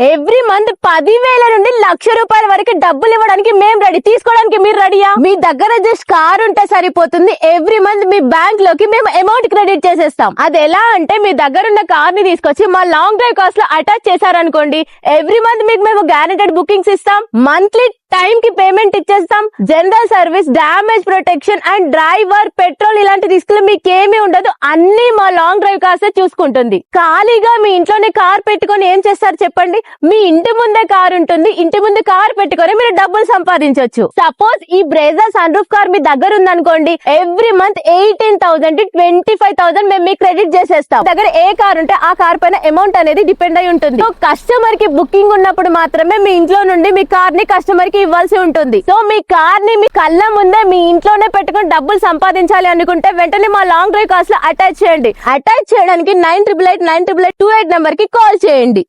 Every month 10,000 నుండి 1,00,000 రూపాయల వరకు డబ్బులు ఇవ్వడానికి మేము రెడీ, తీసుకోవడానికి మీరు రెడీయా? మీ దగ్గర జస్ట్ కార్ ఉంటే సరిపోతుంది. ఎవ్రీ మంత్ మీ బ్యాంక్ లోకి మేము అమౌంట్ క్రెడిట్ చేసేస్తాం. అది ఎలా అంటే మీ దగ్గర ఉన్న కార్ ని తీసుకొచ్చి మా లాంగ్ డ్రైవ్ కాస్ట్ లో అటాచ్ చేశారనుకోండి, ఎవ్రీ మంత్ మీకు మేము గ్యారెంటెడ్ బుకింగ్స్ ఇస్తాం. మంత్లీ టైం కి పేమెంట్ ఇచ్చేస్తాం. General service, damage protection and driver, petrol ఇలాంటి రిస్కులు మీకేమీ ఉండదు. అన్ని మా లాంగ్ డ్రైవ్ కాస్ట్ చూసుకుంటుంది. ఖాళీగా మీ ఇంట్లోనే కార్ పెట్టుకొని ఏం చేస్తారు చెప్పండి? మీ ఇంటి ముందే కార్ ఉంటుంది, ఇంటి ముందు కార్ పెట్టుకొని మీరు డబ్బులు సంపాదించవచ్చు. సపోజ్ ఈ బ్రేజా సన్ రూఫ్ కార్ మీ దగ్గర ఉందనుకోండి, ఎవ్రీ మంత్ 18,000 to 25,000 మేము మీకు క్రెడిట్ చేసేస్తాం. దగ్గర ఏ కార్ ఉంటే ఆ కార్ పైన అమౌంట్ అనేది డిపెండ్ అయి ఉంటుంది. సో కస్టమర్ కి బుకింగ్ ఉన్నప్పుడు మాత్రమే మీ ఇంట్లో నుండి మీ కార్ ని కస్టమర్ కి ఇవ్వాల్సి ఉంటుంది. సో మీ కార్ ని మీ కళ్ళ ముందే మీ ఇంట్లోనే పెట్టుకుని డబ్బులు సంపాదించాలి అనుకుంటే వెంటనే మా లాంగ్ డ్రైవ్ కాస్ట్ లో అటాచ్ చేయండి. అటాచ్ చేయడానికి 9888 9888 28 నెంబర్ కి కాల్ చేయండి.